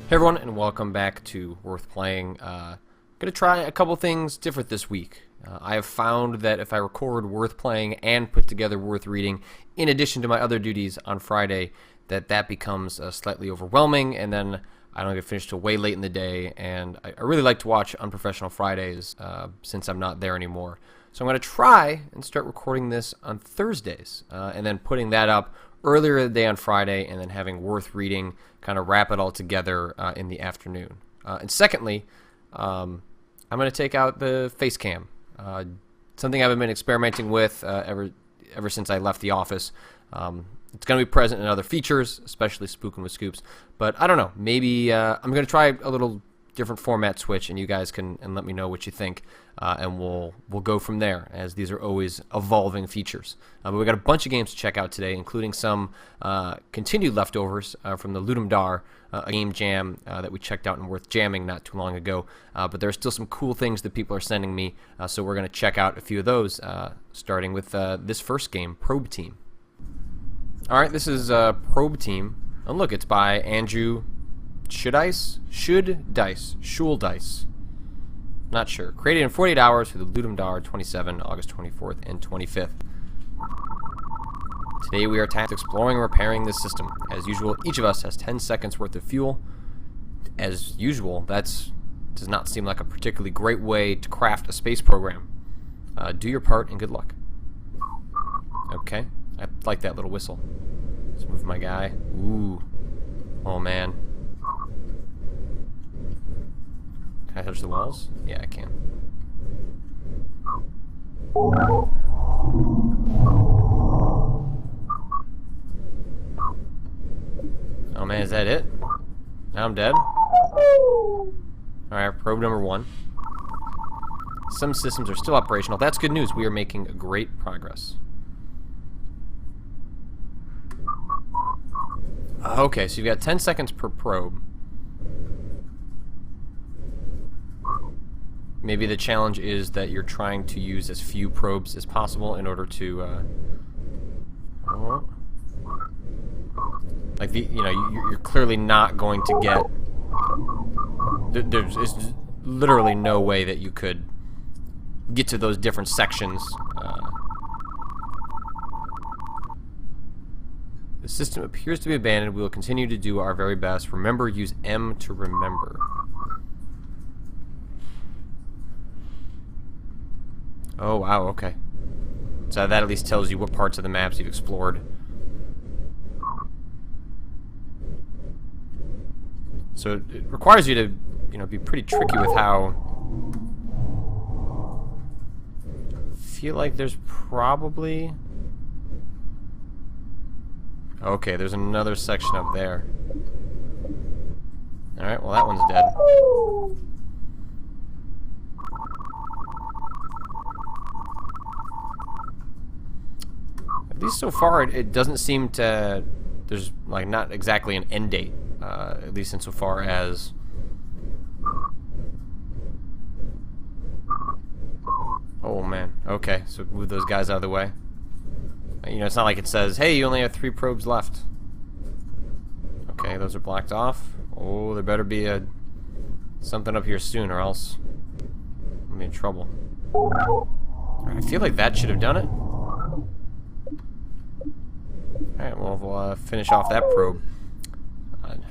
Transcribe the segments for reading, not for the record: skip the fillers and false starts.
Hey everyone, and welcome back to Worth Playing. Gonna try a couple things different this week. I have found that if I record Worth Playing and put together Worth Reading, in addition to my other duties on Friday, that becomes slightly overwhelming, and then I don't get finished till way late in the day. And I really like to watch Unprofessional Fridays since I'm not there anymore. So I'm gonna try and start recording this on Thursdays, and then putting that up earlier in the day on Friday, and then having Worth Reading kind of wrap it all together in the afternoon. And secondly, I'm going to take out the face cam, something I've been experimenting with ever since I left the office. It's going to be present in other features, especially Spookin' with Scoops. But I don't know, maybe I'm going to try a little different format switch, and you guys can let me know what you think, and we'll go from there, as these are always evolving features. But we got a bunch of games to check out today, including some continued leftovers from the Ludum Dare, a game jam that we checked out in Worth Jamming not too long ago. But there are still some cool things that people are sending me, so we're going to check out a few of those, starting with this first game, Probe Team. All right, this is Probe Team, and look, it's by Andrew Schuldice. Not sure. Created in 48 hours for the Ludum Dare 27, August 24th and 25th. Today we are tasked with exploring and repairing this system. As usual, each of us has 10 seconds worth of fuel. As usual, does not seem like a particularly great way to craft a space program. Do your part and good luck. Okay, I like that little whistle. Let's move my guy. Ooh. Oh man. Can I touch the walls? Yeah, I can. Oh man, is that it? Now I'm dead? Alright, probe number 1. Some systems are still operational. That's good news. We are making great progress. Okay, so you've got 10 seconds per probe. Maybe the challenge is that you're trying to use as few probes as possible in order to, like you're clearly not going to get. There's literally no way that you could get to those different sections. The system appears to be abandoned. We will continue to do our very best. Remember, use M to remember. Oh, wow, okay. So that at least tells you what parts of the maps you've explored. So it requires you to, be pretty tricky with how... I feel like there's probably... Okay, there's another section up there. Alright, well that one's dead. At least so far, it doesn't seem to... There's, like, not exactly an end date. At least insofar as... Oh, man. Okay, so move those guys out of the way. It's not like it says, hey, you only have 3 probes left. Okay, those are blocked off. Oh, there better be something up here soon, or else I'm in trouble. I feel like that should have done it. Alright, well, we'll finish off that probe.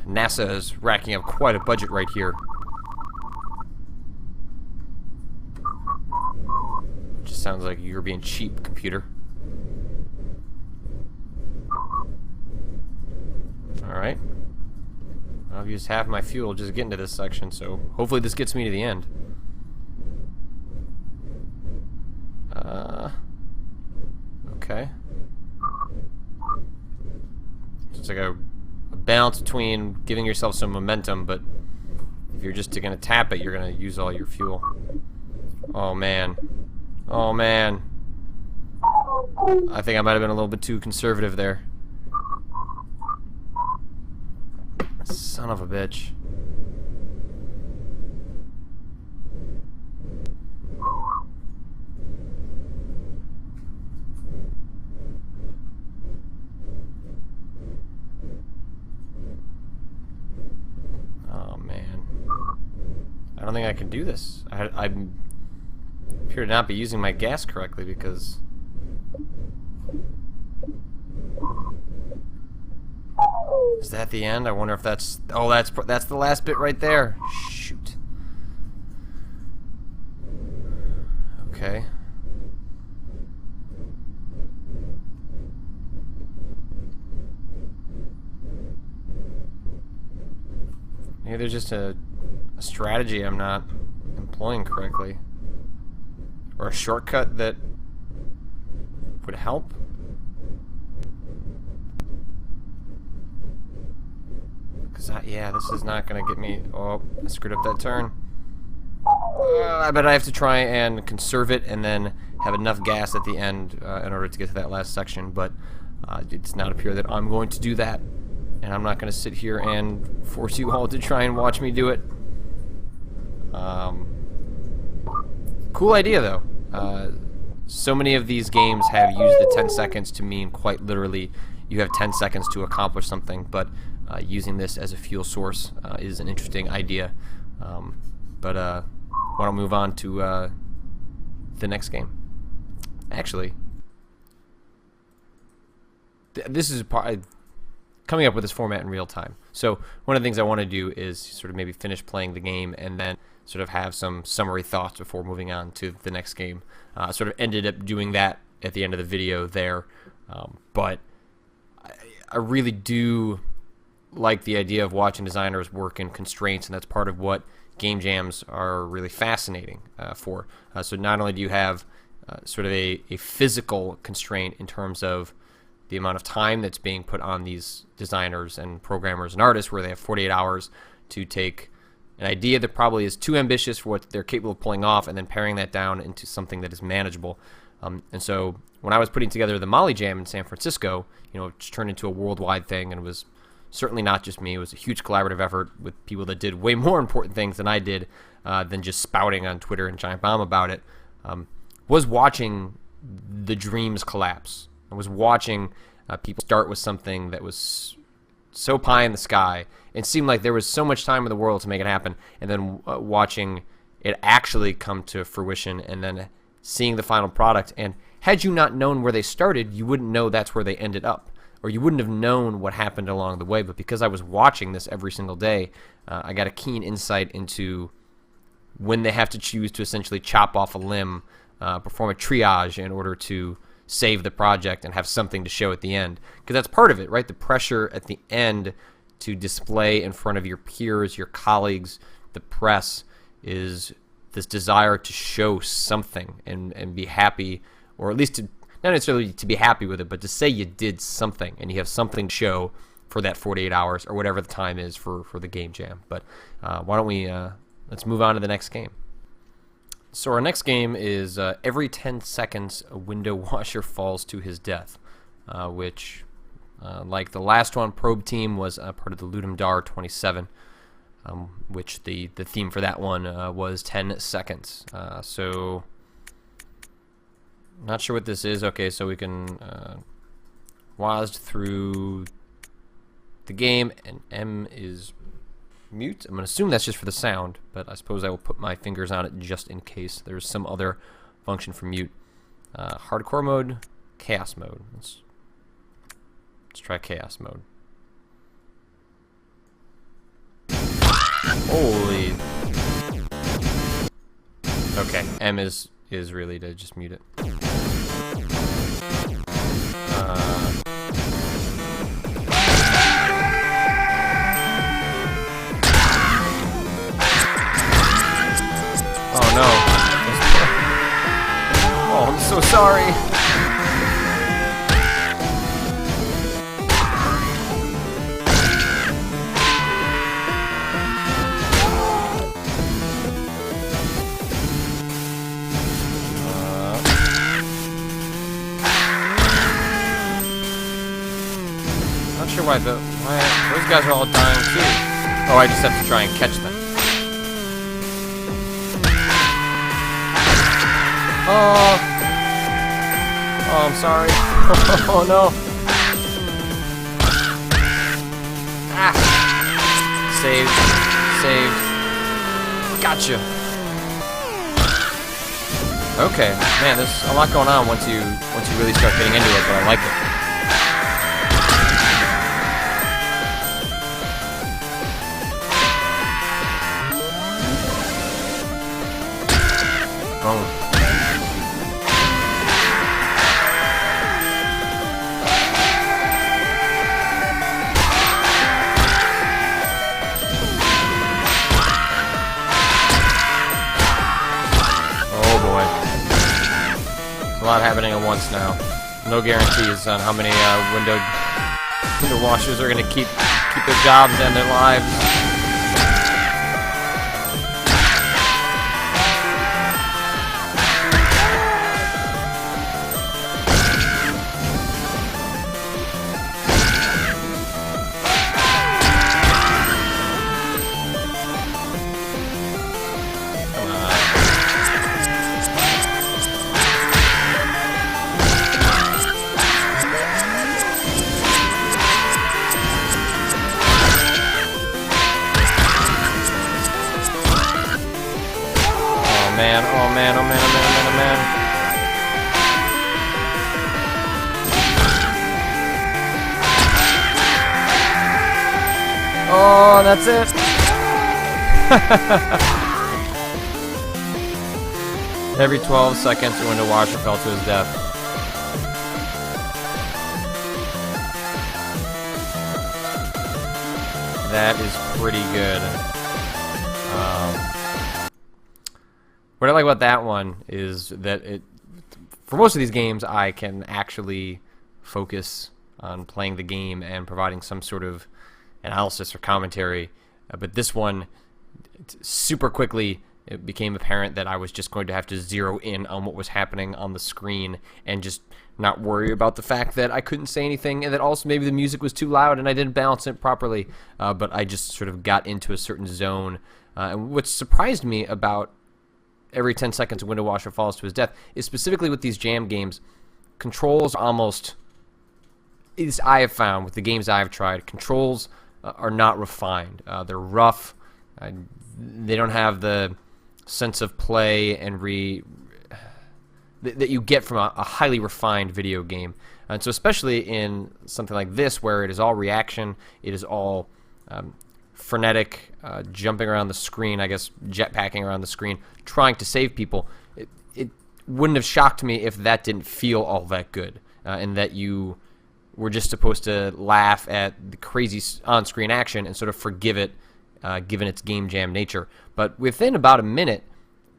NASA is racking up quite a budget right here. Just sounds like you're being cheap, computer. Alright. I've used half my fuel just getting to this section, so hopefully this gets me to the end. Okay. It's like a balance between giving yourself some momentum, but if you're just gonna tap it, you're gonna use all your fuel. Oh man. Oh man. I think I might have been a little bit too conservative there. Son of a bitch. don't think I can do this. I appear to not be using my gas correctly because... Is that the end? I wonder if that's... Oh, that's the last bit right there. Shoot. Okay. Maybe there's just a strategy I'm not employing correctly. Or a shortcut that would help. Because, yeah, this is not going to get me... Oh, I screwed up that turn. I bet I have to try and conserve it and then have enough gas at the end in order to get to that last section. But it does not appear that I'm going to do that. And I'm not going to sit here and force you all to try and watch me do it. Cool idea, though. So many of these games have used the 10 seconds to mean quite literally you have 10 seconds to accomplish something, but using this as a fuel source is an interesting idea. But why don't we move on to the next game? Actually, this is coming up with this format in real time. So one of the things I want to do is sort of maybe finish playing the game and then sort of have some summary thoughts before moving on to the next game. I sort of ended up doing that at the end of the video there, but I really do like the idea of watching designers work in constraints, and that's part of what game jams are really fascinating for. So not only do you have sort of a physical constraint in terms of the amount of time that's being put on these designers and programmers and artists, where they have 48 hours to take an idea that probably is too ambitious for what they're capable of pulling off, and then paring that down into something that is manageable. And so when I was putting together the Molly Jam in San Francisco, you know, it just turned into a worldwide thing, and it was certainly not just me. It was a huge collaborative effort with people that did way more important things than I did, than just spouting on Twitter and Giant Bomb about it. Was watching the dreams collapse. I was watching people start with something that was so pie in the sky. It seemed like there was so much time in the world to make it happen, and then watching it actually come to fruition, and then seeing the final product. And had you not known where they started, you wouldn't know that's where they ended up, or you wouldn't have known what happened along the way. But because I was watching this every single day, I got a keen insight into when they have to choose to essentially chop off a limb, perform a triage in order to save the project and have something to show at the end. Because that's part of it, right? The pressure at the end to display in front of your peers, your colleagues, the press, is this desire to show something and be happy, or at least to, not necessarily to be happy with it, but to say you did something and you have something to show for that 48 hours or whatever the time is for the game jam. But why don't we, let's move on to the next game. So our next game is every 10 seconds a window washer falls to his death, which, like the last one, Probe Team was part of the Ludum Dare 27, which the theme for that one was 10 seconds. So, not sure what this is. Okay, so we can WASD through the game, and M is mute. I'm going to assume that's just for the sound, but I suppose I will put my fingers on it just in case there's some other function for mute. Hardcore mode, chaos mode. Let's try chaos mode. Holy. Okay, M is really to just mute it. Oh no. Oh, I'm so sorry. Not sure why those guys are all dying too. Oh, I just have to try and catch them. Oh, I'm sorry. Oh no. Ah. Saved. Gotcha. Okay, man, there's a lot going on once you really start getting into it, but I like it. Oh. A lot happening at once now. No guarantees on how many window washers are going to keep their jobs and their lives. Man, oh man, oh man, oh man, oh man, oh man. Oh, that's it. Every 12 seconds, a window washer fell to his death. That is pretty good. What I like about that one is that for most of these games, I can actually focus on playing the game and providing some sort of analysis or commentary. But this one, super quickly, it became apparent that I was just going to have to zero in on what was happening on the screen and just not worry about the fact that I couldn't say anything and that also maybe the music was too loud and I didn't balance it properly. But I just sort of got into a certain zone. And what surprised me about every 10 seconds a window washer falls to his death is specifically with these jam games, controls almost, as I have found with the games I have tried, controls are not refined. They're rough. They don't have the sense of play and that you get from a highly refined video game. And so especially in something like this where it is all reaction, it is all frenetic, jumping around the screen, I guess jetpacking around the screen, trying to save people. It wouldn't have shocked me if that didn't feel all that good, and that you were just supposed to laugh at the crazy on-screen action and sort of forgive it, given its game jam nature. But within about a minute,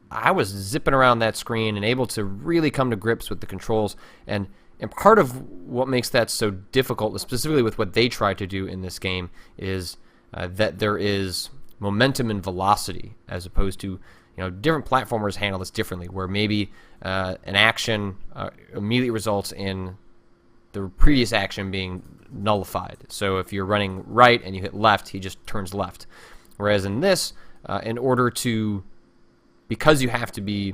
I was zipping around that screen and able to really come to grips with the controls. And part of what makes that so difficult, specifically with what they try to do in this game, is that there is momentum and velocity, as opposed to, different platformers handle this differently, where maybe an action immediately results in the previous action being nullified. So if you're running right and you hit left, he just turns left. Whereas in this, in order to, because you have to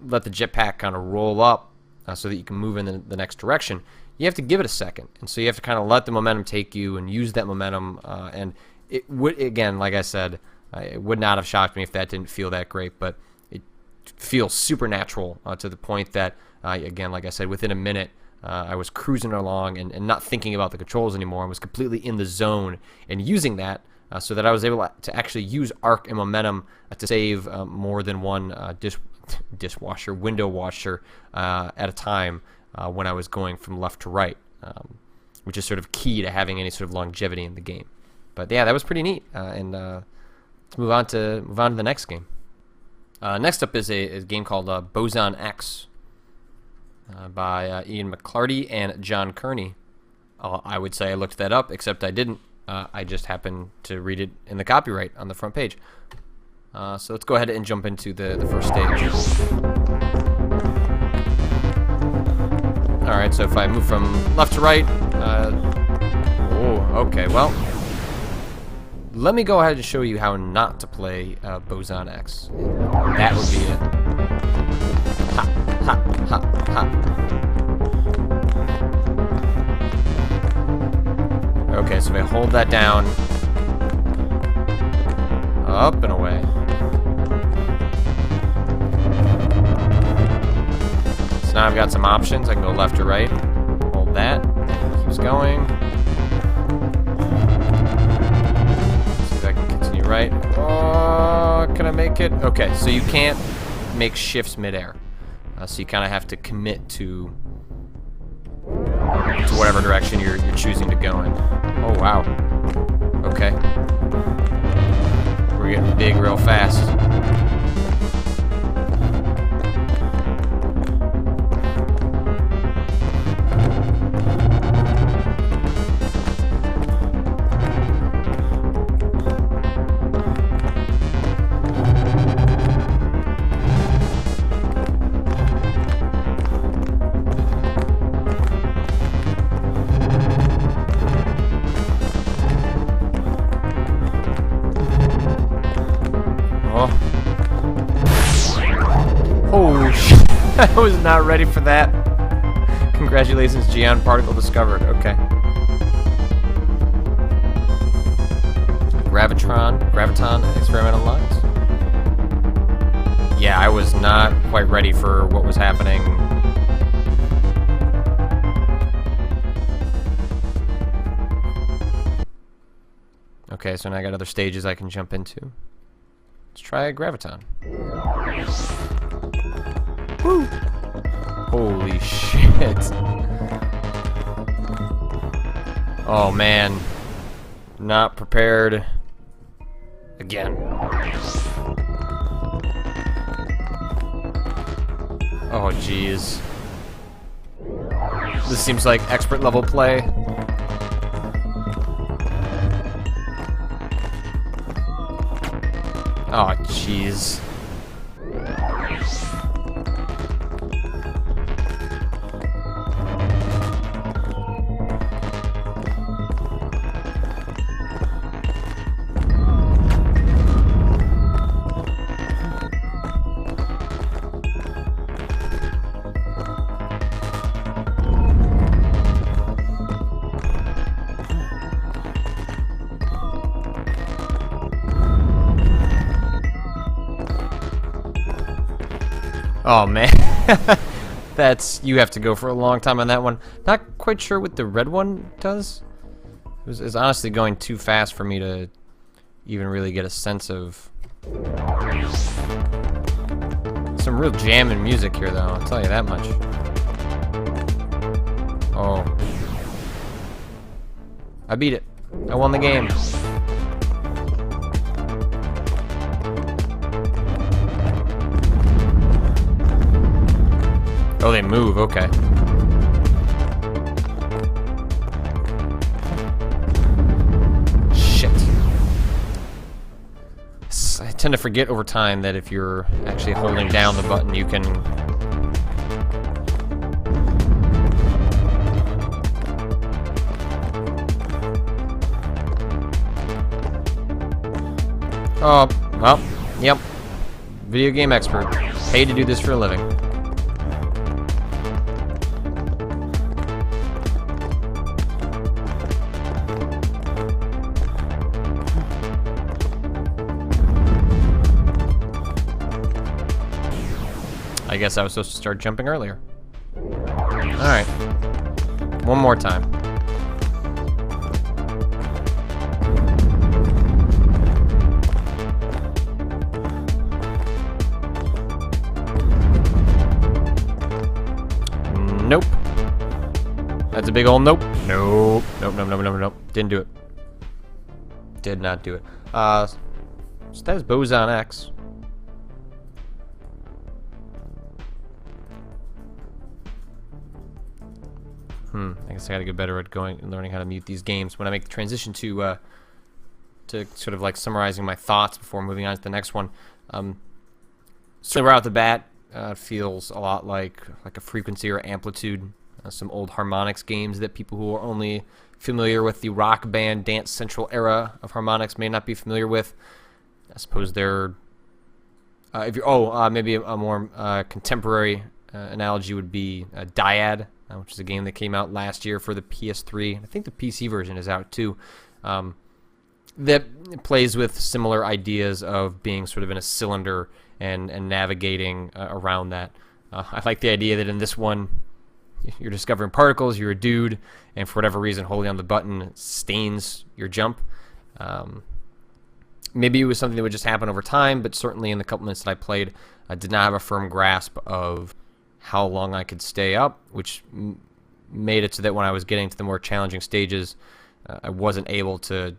let the jetpack kind of roll up so that you can move in the next direction, you have to give it a second. And so you have to kind of let the momentum take you and use that momentum. And it would, again, like I said, it would not have shocked me if that didn't feel that great, but it feels supernatural to the point that, again, like I said, within a minute, I was cruising along and not thinking about the controls anymore. I was completely in the zone and using that so that I was able to actually use arc and momentum to save more than one window washer at a time when I was going from left to right, which is sort of key to having any sort of longevity in the game. But yeah, that was pretty neat. And let's move on to the next game. Next up is a game called Boson X by Ian McClarty and John Kearney. I would say I looked that up, except I didn't. I just happened to read it in the copyright on the front page. So let's go ahead and jump into the first stage. Alright, so if I move from left to right... okay, well... Let me go ahead and show you how not to play Boson X. That would be it. Ha, ha, ha, ha. Okay, so if I hold that down, up and away. So now I've got some options. I can go left or right. Hold that. Keeps going. See if I can continue right. Oh, can I make it? Okay, so you can't make shifts midair. So you kind of have to commit to whatever direction you're choosing to go in. Oh, wow. Okay. We're getting big real fast. Oh, shit. I was not ready for that. Congratulations, Geon particle discovered. Okay. Graviton experimental lines. Yeah, I was not quite ready for what was happening. Okay, so now I got other stages I can jump into. Let's try Graviton. Woo! Holy shit. Oh man. Not prepared. Again. Oh jeez. This seems like expert level play. Oh jeez. Oh man, you have to go for a long time on that one. Not quite sure what the red one does. It's honestly going too fast for me to even really get a sense of some real jamming music here, though. I'll tell you that much. Oh, I beat it. I won the game. Oh, they move, okay. Shit. I tend to forget over time that if you're actually holding down the button, you can... Oh, well, yep. Video game expert. Paid to do this for a living. I guess I was supposed to start jumping earlier. Alright. One more time. Nope. That's a big old nope. Nope. Nope, nope, nope, nope, nope. Didn't do it. Did not do it. So that is Boson X. I guess I gotta get better at going and learning how to mute these games. When I make the transition to sort of like summarizing my thoughts before moving on to the next one, so right out the bat, it feels a lot like a frequency or amplitude. Some old harmonics games that people who are only familiar with the Rock Band Dance Central era of harmonics may not be familiar with. I suppose they're if you're maybe a more contemporary analogy would be Dyad, which is a game that came out last year for the PS3. I think the PC version is out too. That plays with similar ideas of being sort of in a cylinder and navigating around that. I like the idea that in this one, you're discovering particles, you're a dude, and for whatever reason, holding on the button stains your jump. Maybe it was something that would just happen over time, but certainly in the couple minutes that I played, I did not have a firm grasp of how long I could stay up, which made it so that when I was getting to the more challenging stages, I wasn't able to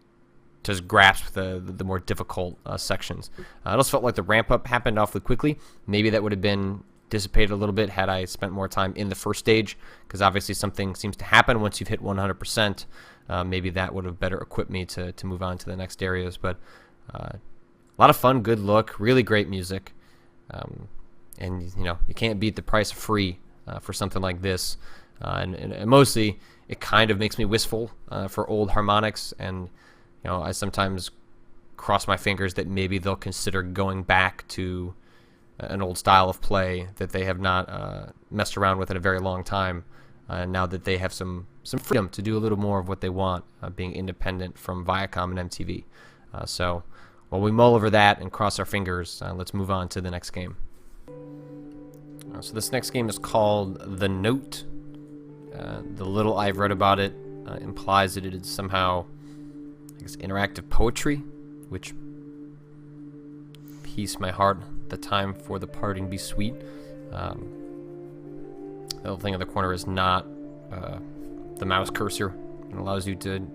just grasp the more difficult sections. It also felt like the ramp up happened awfully quickly. Maybe that would have been dissipated a little bit had I spent more time in the first stage, because obviously something seems to happen once you've hit 100%. Maybe that would have better equipped me to move on to the next areas. But a lot of fun, good look, really great music, and you can't beat the price of free for something like this. And mostly, it kind of makes me wistful for old Harmonix, and I sometimes cross my fingers that maybe they'll consider going back to an old style of play that they have not messed around with in a very long time. Now that they have some freedom to do a little more of what they want, being independent from Viacom and MTV. So while we mull over that and cross our fingers, let's move on to the next game. So this next game is called The Note. The little I've read about it implies that it is somehow, I guess, interactive poetry, which peace my heart, the time for the parting be sweet. The little thing in the corner is not the mouse cursor. It allows you to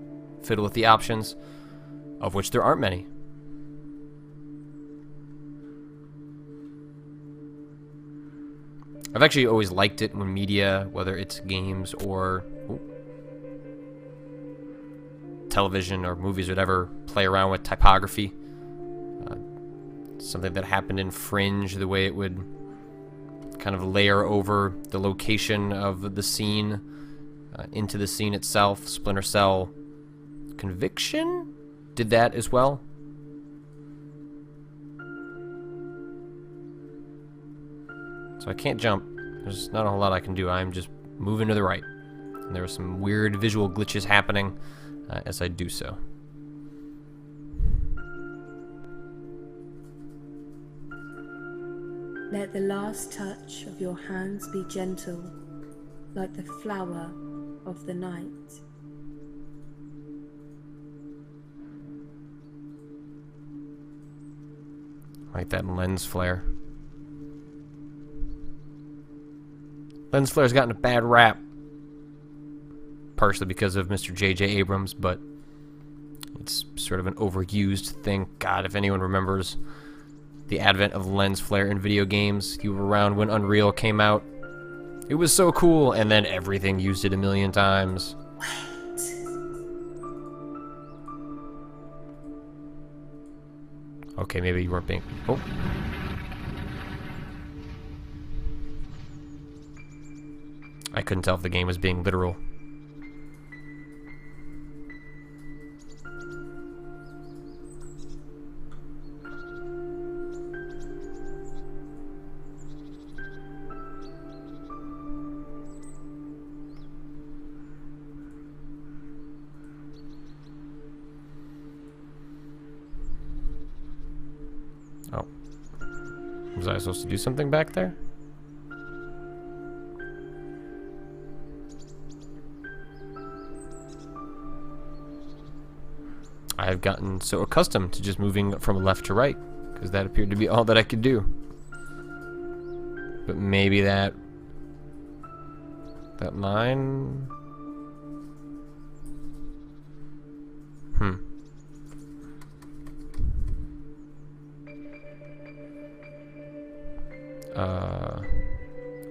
fiddle with the options, of which there aren't many. I've actually always liked it when media, whether it's games or television or movies or whatever, play around with typography. Something that happened in Fringe, the way it would kind of layer over the location of the scene into the scene itself. Splinter Cell Conviction did that as well. So I can't jump. There's not a whole lot I can do. I'm just moving to the right. And there are some weird visual glitches happening as I do so. Let the last touch of your hands be gentle, like the flower of the night. Like that lens flare. Lens flare's gotten a bad rap, partially because of Mr. J.J. Abrams, but it's sort of an overused thing. God, if anyone remembers the advent of lens flare in video games, you were around when Unreal came out. It was so cool, and then everything used it a million times. Okay, maybe you weren't being... Oh. I couldn't tell if the game was being literal. Oh. Was I supposed to do something back there? I've gotten so accustomed to just moving from left to right, because that appeared to be all that I could do. But maybe that line...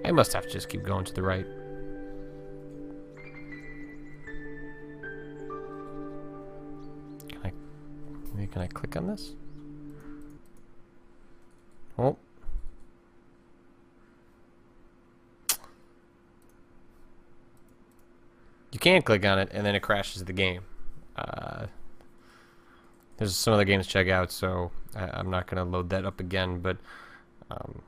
I must have to just keep going to the right. Can I click on this? Oh. You can click on it, and then it crashes the game. There's some other games to check out, so I'm not going to load that up again, but some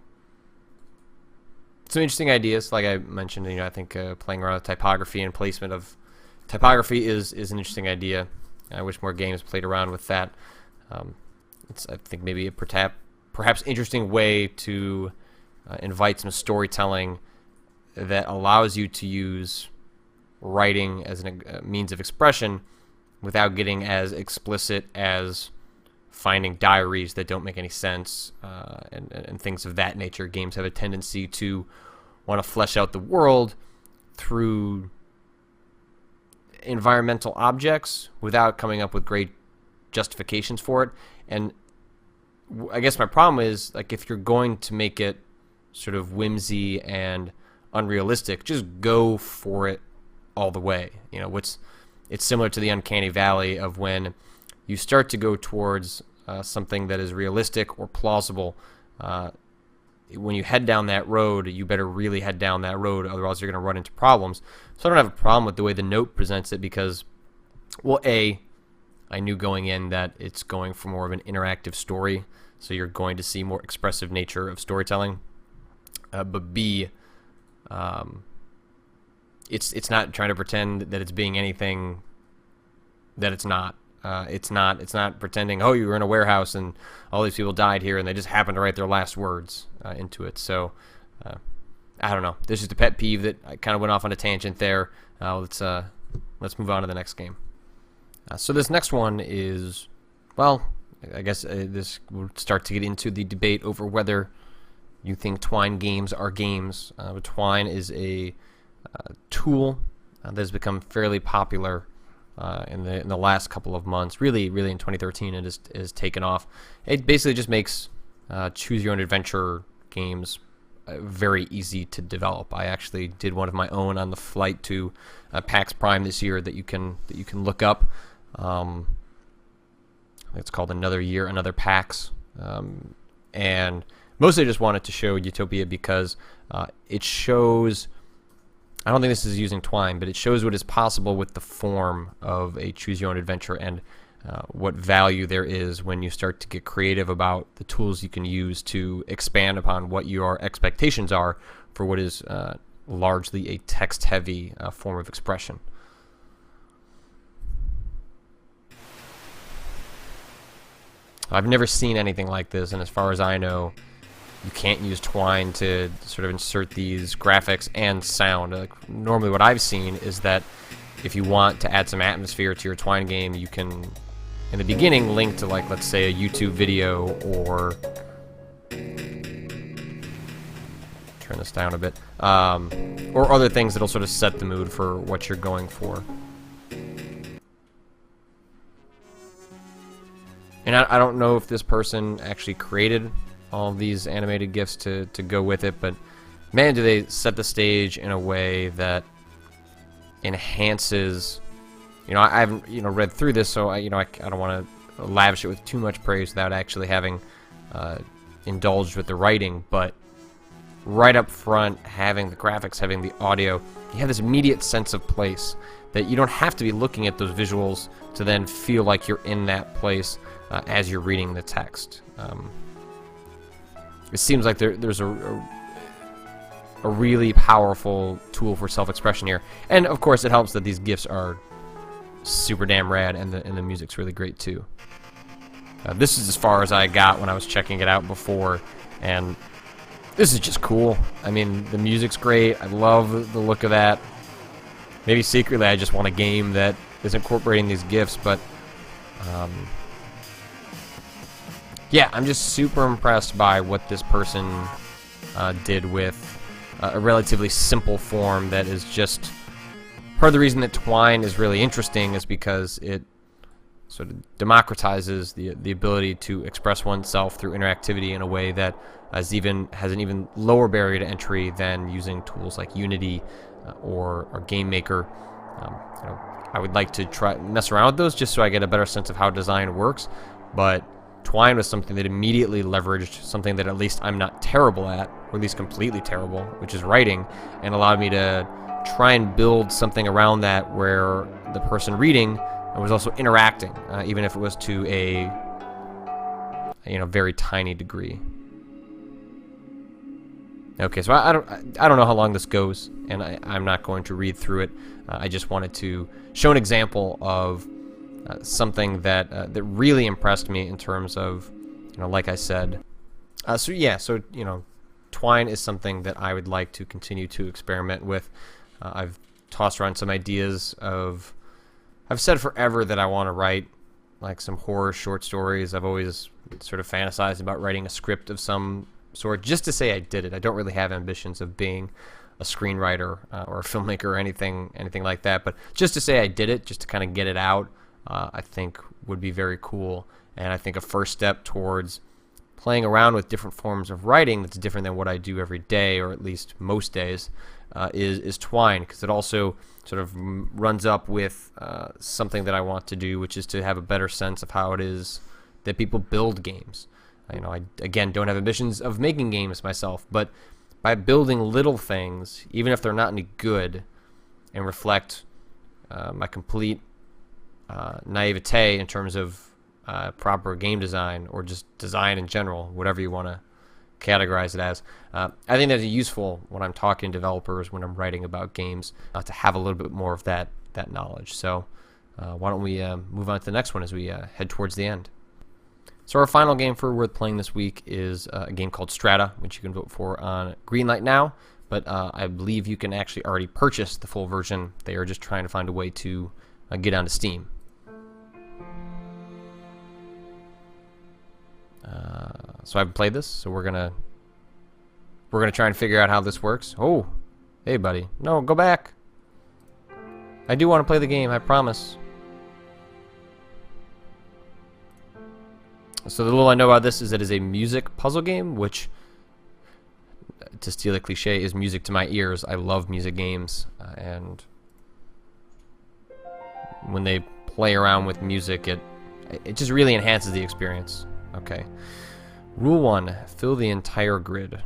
interesting ideas. Like I mentioned, I think playing around with typography and placement of typography is an interesting idea. I wish more games played around with that. It's, I think, maybe a perhaps interesting way to invite some storytelling that allows you to use writing as a means of expression without getting as explicit as finding diaries that don't make any sense, and things of that nature. Games have a tendency to want to flesh out the world through environmental objects without coming up with great justifications for it. And I guess my problem is, like, if you're going to make it sort of whimsy and unrealistic, just go for it all the way. You know, it's similar to the uncanny valley of when you start to go towards something that is realistic or plausible. When you head down that road, you better really head down that road, otherwise you're going to run into problems. So I don't have a problem with the way the note presents it because, well, A, I knew going in that it's going for more of an interactive story, so you're going to see more expressive nature of storytelling. But B, it's not trying to pretend that it's being anything that it's not. It's not pretending, oh, you were in a warehouse and all these people died here and they just happened to write their last words into it. So I don't know. This is a pet peeve that I kind of went off on a tangent there. Let's move on to the next game. So this next one is, well, I guess this will start to get into the debate over whether you think Twine games are games. But Twine is a tool that has become fairly popular in the last couple of months. Really in 2013, it is taken off. It basically just makes choose your own adventure games very easy to develop. I actually did one of my own on the flight to PAX Prime this year that you can look up. It's called Another Year, Another PAX, and mostly I just wanted to show Utopia because it shows. I don't think this is using Twine, but it shows what is possible with the form of a choose your own adventure and what value there is when you start to get creative about the tools you can use to expand upon what your expectations are for what is largely a text-heavy form of expression. I've never seen anything like this, and as far as I know, you can't use Twine to sort of insert these graphics and sound. Like, normally what I've seen is that if you want to add some atmosphere to your Twine game, you can, in the beginning, link to, like, let's say a YouTube video, or turn this down a bit, or other things that'll sort of set the mood for what you're going for. And I don't know if this person actually created all of these animated GIFs to go with it, but man, do they set the stage in a way that enhances. You know, I haven't read through this, so I don't want to lavish it with too much praise without actually having indulged with the writing. But right up front, having the graphics, having the audio, you have this immediate sense of place that you don't have to be looking at those visuals to then feel like you're in that place as you're reading the text. It seems like there's a really powerful tool for self-expression here, and of course it helps that these GIFs are super damn rad, and the music's really great too. This is as far as I got when I was checking it out before, and this is just cool. I mean, the music's great. I love the look of that. Maybe secretly I just want a game that is incorporating these GIFs, but yeah, I'm just super impressed by what this person did with a relatively simple form that is just. Part of the reason that Twine is really interesting is because it sort of democratizes the ability to express oneself through interactivity in a way that has an even lower barrier to entry than using tools like Unity or Game Maker. I would like to try mess around with those just so I get a better sense of how design works, but Twine was something that immediately leveraged something that at least I'm not terrible at, or at least completely terrible, which is writing, and allowed me to try and build something around that where the person reading was also interacting, even if it was to a very tiny degree. Okay, so I don't know how long this goes, and I'm not going to read through it. I just wanted to show an example of something that really impressed me in terms of, like I said. So Twine is something that I would like to continue to experiment with. I've tossed around some ideas of... I've said forever that I want to write like some horror short stories. I've always sort of fantasized about writing a script of some sort, just to say I did it. I don't really have ambitions of being a screenwriter or a filmmaker or anything like that, but just to say I did it, just to kind of get it out, I think would be very cool. And I think a first step towards playing around with different forms of writing that's different than what I do every day, or at least most days, is Twine, because it also sort of runs up with something that I want to do, which is to have a better sense of how it is that people build games. I again don't have ambitions of making games myself, but by building little things, even if they're not any good, and reflect my complete naivete in terms of proper game design, or just design in general, whatever you want to categorize it as. I think that's useful when I'm talking to developers, when I'm writing about games, to have a little bit more of that knowledge. So why don't we move on to the next one as we head towards the end. So our final game for Worth Playing this week is a game called Strata, which you can vote for on Greenlight now, but I believe you can actually already purchase the full version. They are just trying to find a way to get onto Steam. So I haven't played this, so we're gonna try and figure out how this works. Oh, hey buddy, no, go back. I do want to play the game, I promise. So the little I know about this is that it is a music puzzle game, which, to steal a cliche, is music to my ears. I love music games, and when they play around with music, it just really enhances the experience. Okay. Rule 1, fill the entire grid.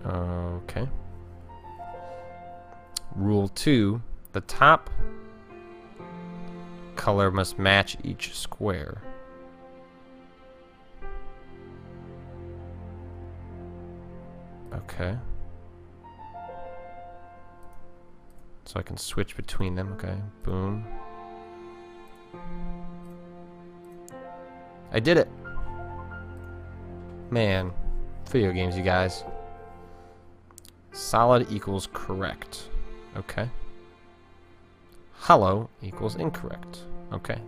Okay. Rule 2, the top color must match each square. Okay. So I can switch between them. Okay, boom. I did it. Man, video games, you guys. Solid equals correct. Okay. Hollow equals incorrect. Okay.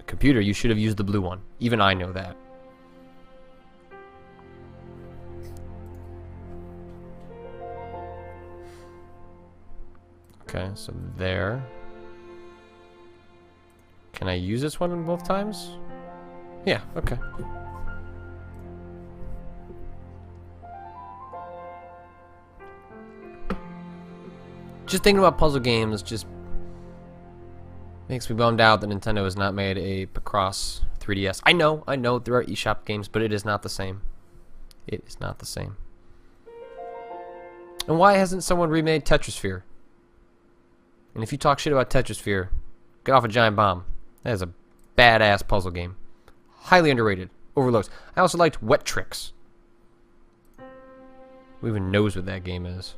Computer, you should have used the blue one. Even I know that. Okay, so there. Can I use this one both times? Yeah, okay. Just thinking about puzzle games just makes me bummed out that Nintendo has not made a Picross 3DS. I know, there are eShop games, but it is not the same. It is not the same. And why hasn't someone remade Tetrisphere? And if you talk shit about Tetrisphere, get off a giant bomb. That is a badass puzzle game. Highly underrated. Overlooked. I also liked Wet Tricks. Who even knows what that game is?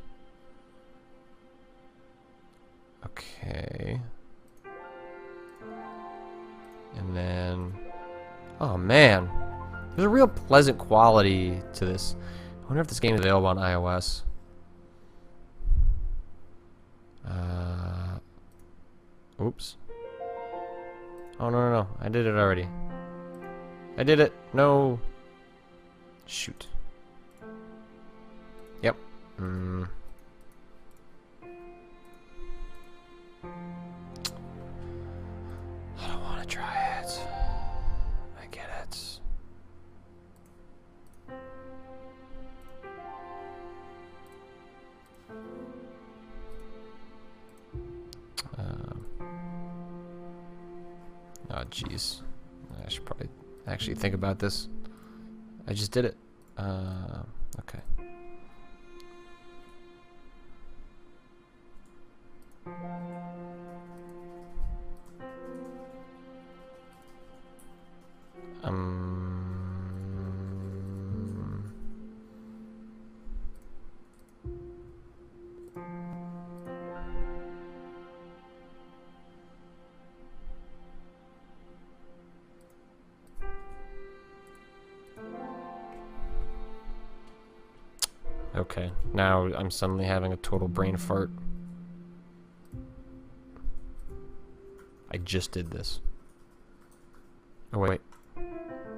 Okay. And then... oh man. There's a real pleasant quality to this. I wonder if this game is available on iOS. Oops. Oh, no. I did it already. I did it. No. Shoot. Yep. I don't want to try it. I get it. Oh, jeez. I should probably actually think about this. I just did it. Okay. Okay, now I'm suddenly having a total brain fart. I just did this. Oh, wait.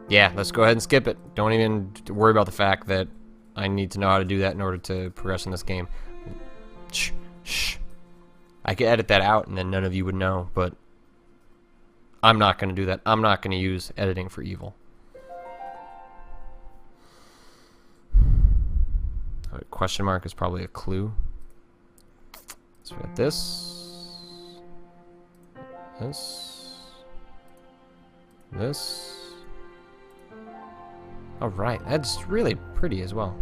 Yeah, let's go ahead and skip it. Don't even worry about the fact that I need to know how to do that in order to progress in this game. Shh, shh. I could edit that out and then none of you would know, but I'm not going to do that. I'm not going to use editing for evil. Question mark is probably a clue. So we got this. This. Alright, that's really pretty as well.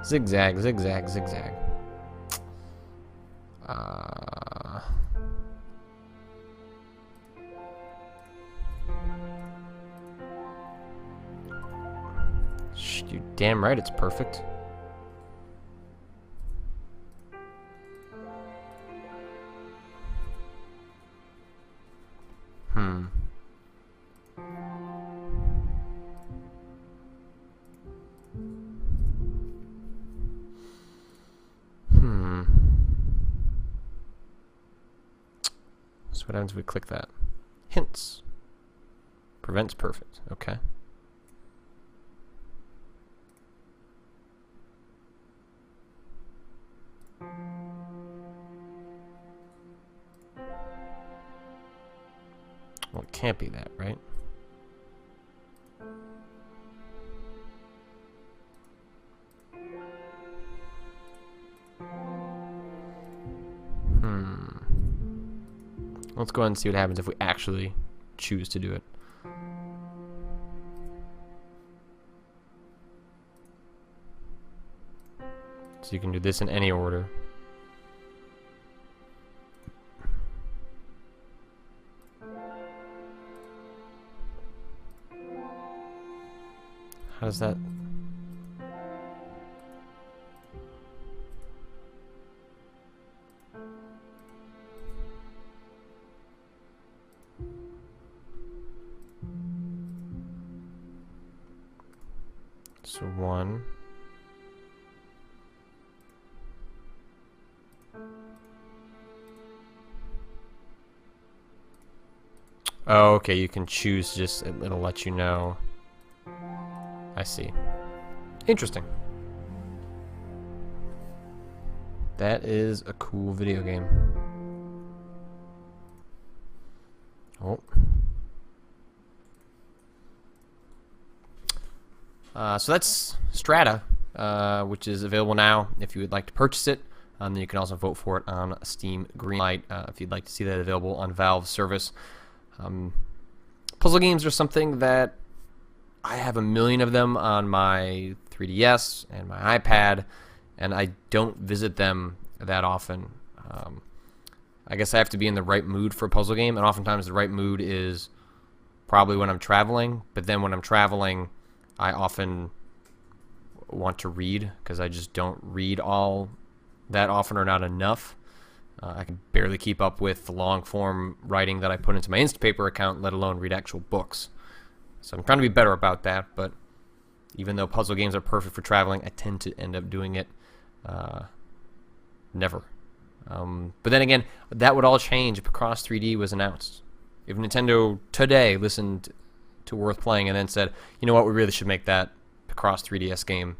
Zigzag, zigzag, zigzag. You're damn right it's perfect. So what happens if we click that? Hints. Prevents perfect. Okay. Well, it can't be that, right? Let's go ahead and see what happens if we actually choose to do it. So you can do this in any order. How does that... So 1. Oh, okay, you can choose, just it'll let you know. I see. Interesting. That is a cool video game. Oh. So that's Strata, which is available now if you would like to purchase it. Then you can also vote for it on Steam Greenlight if you'd like to see that available on Valve's service. Puzzle games are something that I have a million of them on my 3DS and my iPad, and I don't visit them that often. I guess I have to be in the right mood for a puzzle game, and oftentimes the right mood is probably when I'm traveling, but then when I'm traveling, I often want to read because I just don't read all that often or not enough. I can barely keep up with the long-form writing that I put into my Instapaper account, let alone read actual books. So I'm trying to be better about that, but even though puzzle games are perfect for traveling, I tend to end up doing it never. But then again, that would all change if Picross 3D was announced. If Nintendo today listened to Worth Playing and then said, you know what, we really should make that Picross 3DS game,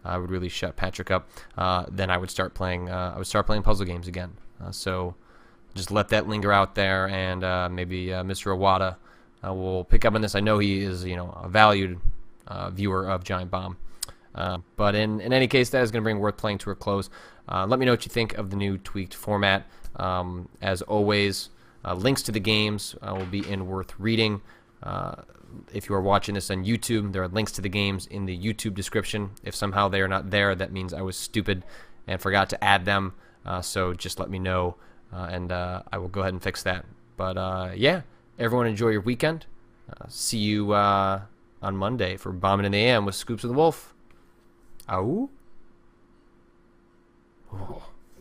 I would really shut Patrick up. Then I would start playing. I would start playing puzzle games again. So just let that linger out there, and maybe Mr. Iwata will pick up on this. I know he is, a valued viewer of Giant Bomb. But in any case, that is going to bring Worth Playing to a close. Let me know what you think of the new tweaked format. As always, links to the games will be in Worth Reading. If you are watching this on YouTube, there are links to the games in the YouTube description. If somehow they are not there, that means I was stupid and forgot to add them. So just let me know, and I will go ahead and fix that. But yeah, everyone enjoy your weekend. See you on Monday for Bombing in the AM with Scoops of the Wolf. Ow. Oh.